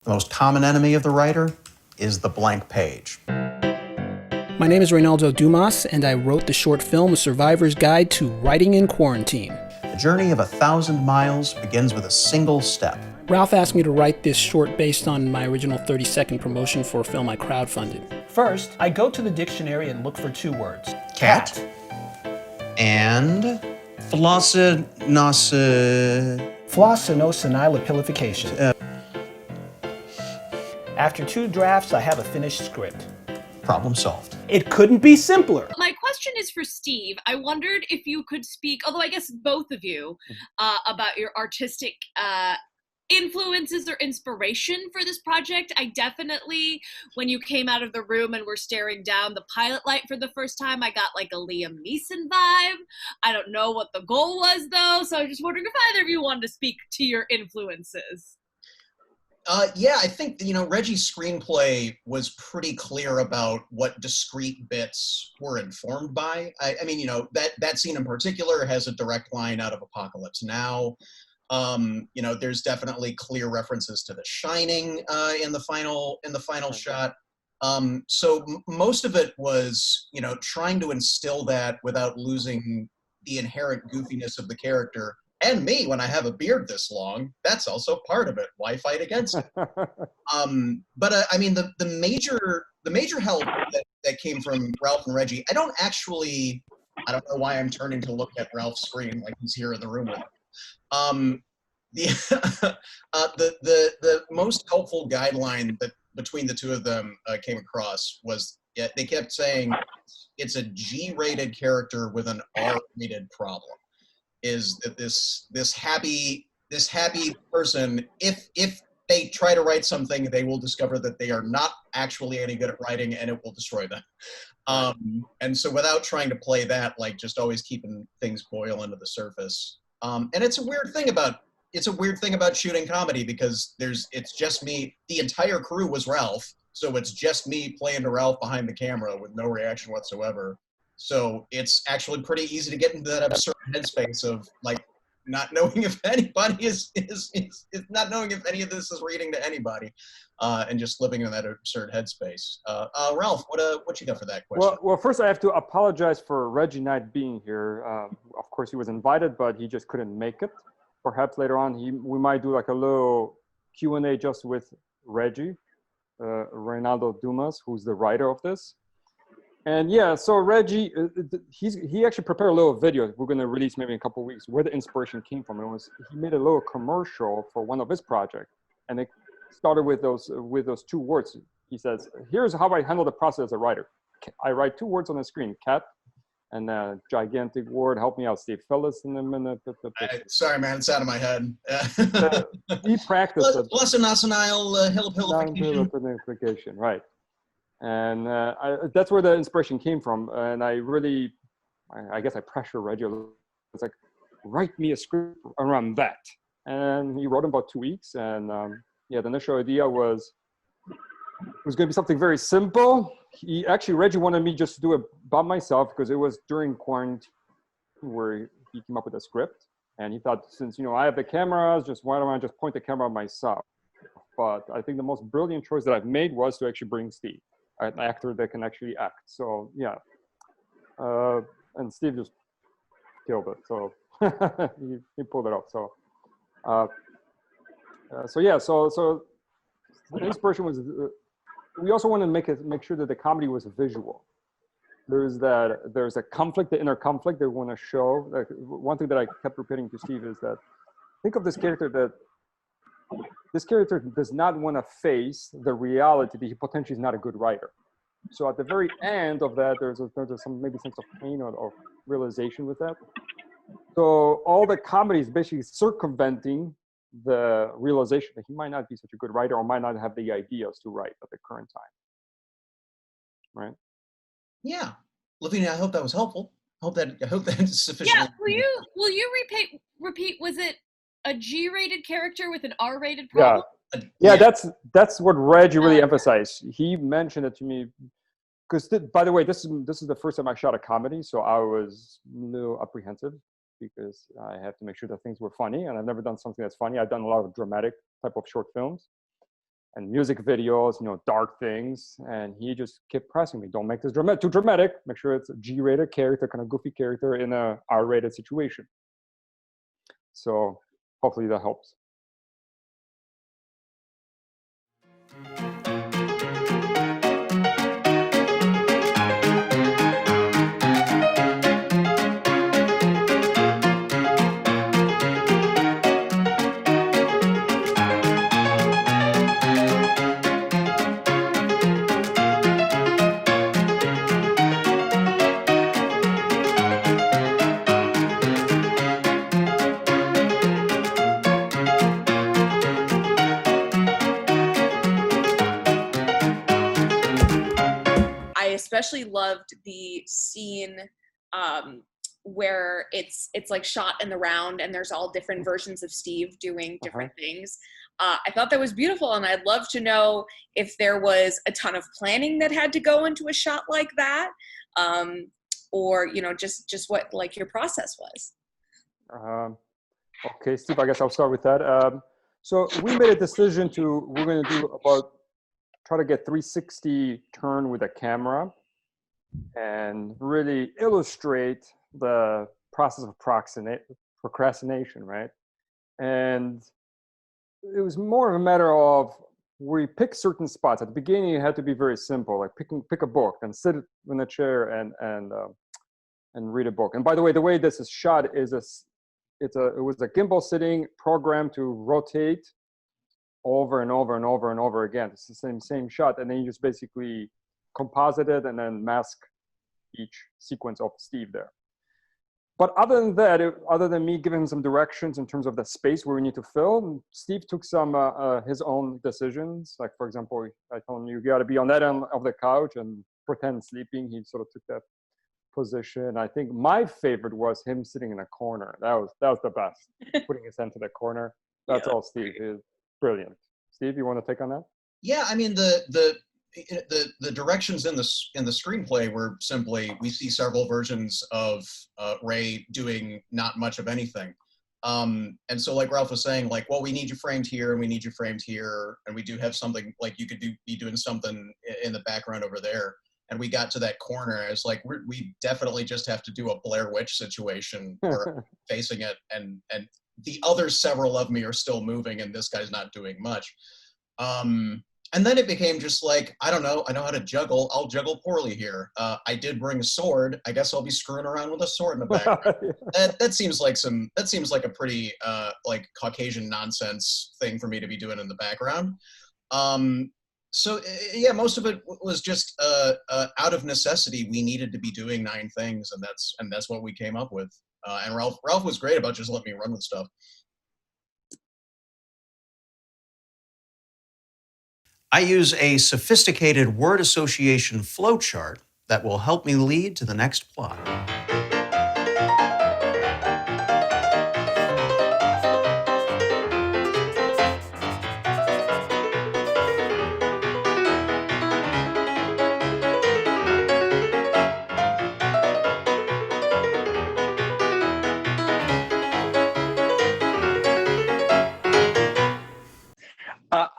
The most common enemy of the writer is the blank page. My name is Reynaldo Dumas, and I wrote the short film A Survivor's Guide to Writing in Quarantine. The journey of 1,000 miles begins with a single step. Ralph asked me to write this short based on my original 30-second promotion for a film I crowdfunded. First, I go to the dictionary and look for two words. Cat and Flossinosinylipilification. After 2 drafts, I have a finished script. Problem solved. It couldn't be simpler. My question is for Steve. I wondered if you could speak, although I guess both of you, about your artistic influences or inspiration for this project. I definitely, when you came out of the room and were staring down the pilot light for the first time, I got like a Liam Neeson vibe. I don't know what the goal was though, so I was just wondering if either of you wanted to speak to your influences. Yeah, I think, Reggie's screenplay was pretty clear about what discrete bits were informed by. I mean, that scene in particular has a direct line out of Apocalypse Now. There's definitely clear references to The Shining in the final shot. So most of it was, trying to instill that without losing the inherent goofiness of the character. And me, when I have a beard this long, that's also part of it. Why fight against it? I mean, the major help that came from Ralph and Reggie. I don't know why I'm turning to look at Ralph's screen like he's here in the room with me. The most helpful guideline that between the two of them came across was they kept saying it's a G-rated character with an R-rated problem. Is that this happy person, if they try to write something, they will discover that they are not actually any good at writing, and it will destroy them. And so, without trying to play that, like just always keeping things boil under the surface. And it's a weird thing about shooting comedy because it's just me. The entire crew was Ralph, so it's just me playing to Ralph behind the camera with no reaction whatsoever. So it's actually pretty easy to get into that absurd headspace of like not knowing if anybody is not knowing if any of this is reading to anybody, and just living in that absurd headspace. Ralph, what you got for that question? Well, first I have to apologize for Reggie not being here. Of course, he was invited, but he just couldn't make it. Perhaps later on, we might do like a little Q&A just with Reggie, Reynaldo Dumas, who's the writer of this. And yeah, so Reggie, he actually prepared a little video we're going to release maybe in a couple of weeks where the inspiration came from. He made a little commercial for one of his projects, and it started with those 2 words. He says, "Here's how I handle the process as a writer. I write 2 words on the screen, cat, and a gigantic word. Help me out, Steve. Fill us in a minute." Sorry, man, it's out of my head. He practiced it. Hillification. Right. And that's where the inspiration came from. And I guess I pressured Reggie a little. It's like, write me a script around that. And he wrote in about 2 weeks. And the initial idea was going to be something very simple. Reggie wanted me just to do it by myself because it was during quarantine where he came up with a script. And he thought, since, I have the cameras, why don't I just point the camera at myself? But I think the most brilliant choice that I've made was to actually bring Steve, an actor that can actually act. So yeah, and Steve just killed it. So he pulled it off. So so the inspiration was. We also wanted to make sure that the comedy was visual. There's a conflict, the inner conflict they want to show. Like, one thing that I kept repeating to Steve is that think of this character does not want to face the reality that he potentially is not a good writer. So at the very end of that, there's some maybe sense of pain or realization with that. So all the comedy is basically circumventing the realization that he might not be such a good writer or might not have the ideas to write at the current time. Right? Yeah, Lavinia, I hope that was helpful. I hope that is sufficient. Yeah, will you repeat? Was it a G-rated character with an R-rated problem? Yeah, that's what Reggie really emphasized. He mentioned it to me because, by the way, this is the first time I shot a comedy, so I was a little apprehensive because I have to make sure that things were funny, and I've never done something that's funny. I've done a lot of dramatic type of short films, and music videos, dark things. And he just kept pressing me, don't make this too dramatic. Make sure it's a G-rated character, kind of goofy character in a R-rated situation. So hopefully that helps. I especially loved the scene where it's like shot in the round and there's all different versions of Steve doing different things. I thought that was beautiful, and I'd love to know if there was a ton of planning that had to go into a shot like that, or just what like your process was. Okay, Steve, I guess I'll start with that. So we made a decision we're going to do try to get 360 turn with a camera and really illustrate the process of procrastination, right? And it was more of a matter of, we pick certain spots. At the beginning, it had to be very simple, like pick a book and sit in a chair and read a book. And by the way this is shot is it was a gimbal sitting programmed to rotate over and over and over and over again. It's the same shot, and then you just basically composite it and then mask each sequence of Steve there. But other than that, other than me giving him some directions in terms of the space where we need to film, Steve took some his own decisions. Like, for example, I told him, you got to be on that end of the couch and pretend sleeping. He sort of took that position. I think my favorite was him sitting in a corner. That was the best. Putting his head to the corner. That's all Steve is. Brilliant. Steve, you want to take on that? Yeah, I mean the directions in the screenplay were simply, we see several versions of Ray doing not much of anything, and so like Ralph was saying, like, well, we need you framed here and we need you framed here, and we do have something like you could be doing something in the background over there. And we got to that corner. I was like, we definitely just have to do a Blair Witch situation where facing it, and the other several of me are still moving and this guy's not doing much. And then it became just like, I don't know, I know how to juggle. I'll juggle poorly here. I did bring a sword. I guess I'll be screwing around with a sword in the background. That seems like a pretty like Caucasian nonsense thing for me to be doing in the background. So yeah, most of it was just out of necessity. We needed to be doing 9 things, and that's what we came up with. And Ralph was great about just letting me run with stuff. I use a sophisticated word association flowchart that will help me lead to the next plot.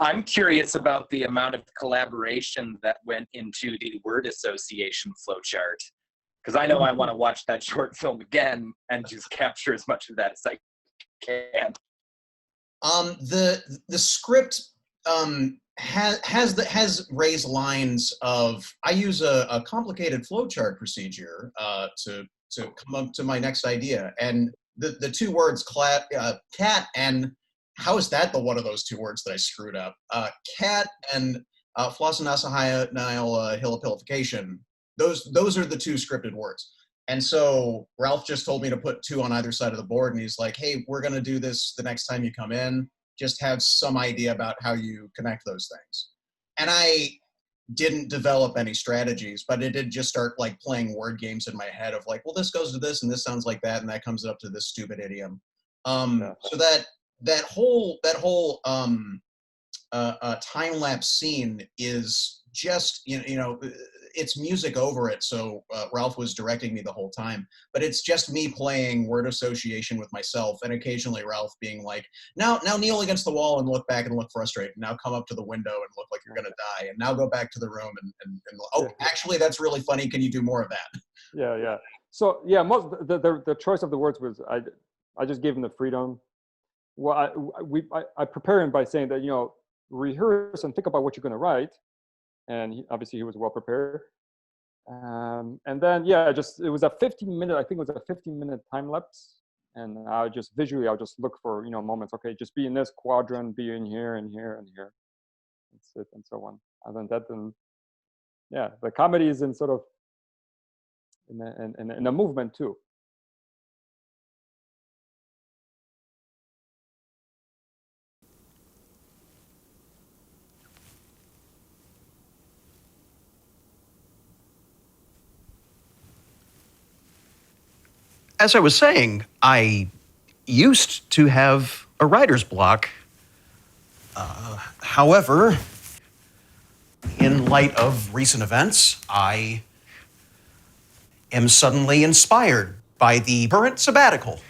I'm curious about the amount of collaboration that went into the word association flowchart, because I know I want to watch that short film again and just capture as much of that as I can. The script has Ray's lines of, I use a complicated flowchart procedure to come up to my next idea, and the 2 words cat and, how is that the one of those 2 words that I screwed up? Cat and flossinasahayanail hilipilification. Those are the 2 scripted words. And so Ralph just told me to put 2 on either side of the board, and he's like, hey, we're going to do this the next time you come in. Just have some idea about how you connect those things. And I didn't develop any strategies, but it did just start like playing word games in my head of like, well, this goes to this and this sounds like that, and that comes up to this stupid idiom. So that whole time lapse scene is just it's music over it. So Ralph was directing me the whole time, but it's just me playing word association with myself, and occasionally Ralph being like, now kneel against the wall and look back and look frustrated. Now come up to the window and look like you're gonna die, and now go back to the room and oh, actually that's really funny. Can you do more of that? Yeah. So yeah, most the choice of the words was I just gave him the freedom. Well, I prepare him by saying that, you know, rehearse and think about what you're going to write, and obviously he was well prepared. And then yeah, it was a 15-minute. I think it was a 15-minute time lapse, and I'll just look for, you know, moments. Okay, just be in this quadrant, be in here and here and here, that's it, and so on. And then yeah, the comedy is in sort of in the movement too. As I was saying, I used to have a writer's block. However, in light of recent events, I am suddenly inspired by the current sabbatical.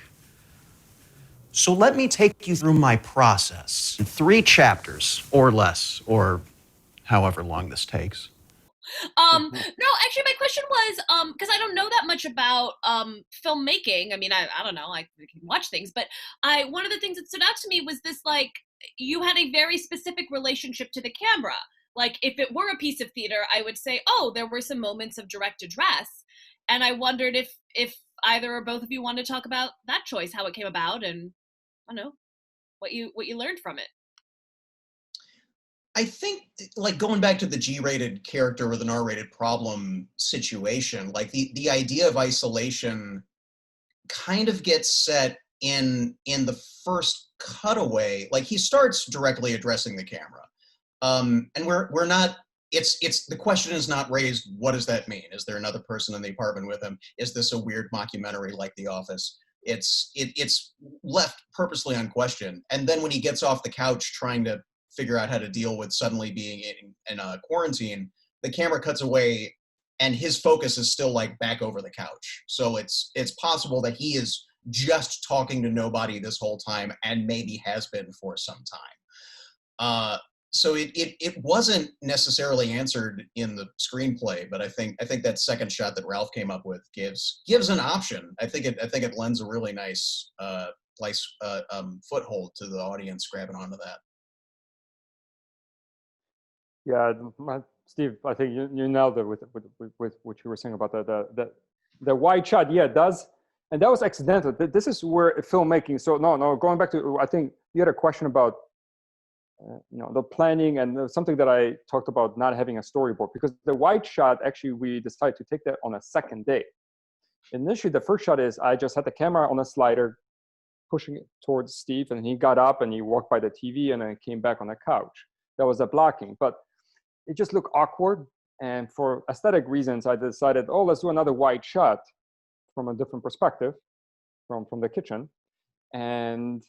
So let me take you through my process in 3 chapters or less, or however long this takes. No, actually, my question was, because I don't know that much about filmmaking. I mean, I don't know, I can watch things, but one of the things that stood out to me was this, like, you had a very specific relationship to the camera. Like, if it were a piece of theater, I would say, oh, there were some moments of direct address, and I wondered if either or both of you want to talk about that choice, how it came about, and I don't know what you learned from it. I think, like, going back to the G-rated character with an R-rated problem situation, like the idea of isolation kind of gets set in the first cutaway. Like, he starts directly addressing the camera, and we're not. It's the question is not raised. What does that mean? Is there another person in the apartment with him? Is this a weird mockumentary like The Office? It's left purposely unquestioned. And then when he gets off the couch trying to figure out how to deal with suddenly being in a quarantine, the camera cuts away and his focus is still like back over the couch. So it's possible that he is just talking to nobody this whole time, and maybe has been for some time. So it wasn't necessarily answered in the screenplay, but I think that second shot that Ralph came up with gives an option. I think it lends a really nice foothold to the audience grabbing onto that. Yeah, Steve, I think you nailed it with what you were saying about the wide shot. Yeah, it does, and that was accidental. This is where filmmaking. So no, going back to, I think you had a question about you know, the planning, and something that I talked about, not having a storyboard, because the wide shot, actually we decided to take that on a second day. Initially, the first shot is I just had the camera on a slider pushing it towards Steve, and he got up and he walked by the TV and then came back on the couch. That was the blocking, but it just looked awkward. And for aesthetic reasons, I decided, oh, let's do another wide shot from a different perspective from the kitchen. And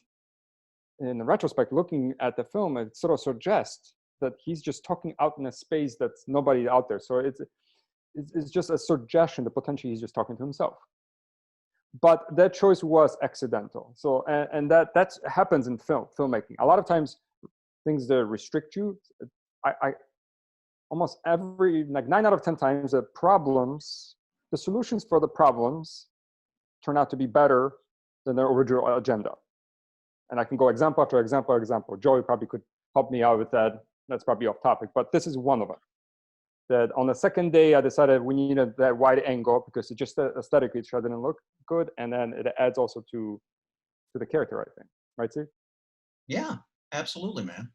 in retrospect, looking at the film, it sort of suggests that he's just talking out in a space that's nobody out there. So it's just a suggestion that potentially he's just talking to himself. But that choice was accidental. So, and that happens in filmmaking. A lot of times, things that restrict you, I almost every, like 9 out of 10 times, the solutions for the problems turn out to be better than their original agenda. And I can go example after example after example. Joey probably could help me out with that. That's probably off topic, but this is one of them. That on the second day, I decided we needed that wide angle because it just aesthetically it didn't look good, and then it adds also to the character, I think. Right, Steve? Yeah, absolutely, man.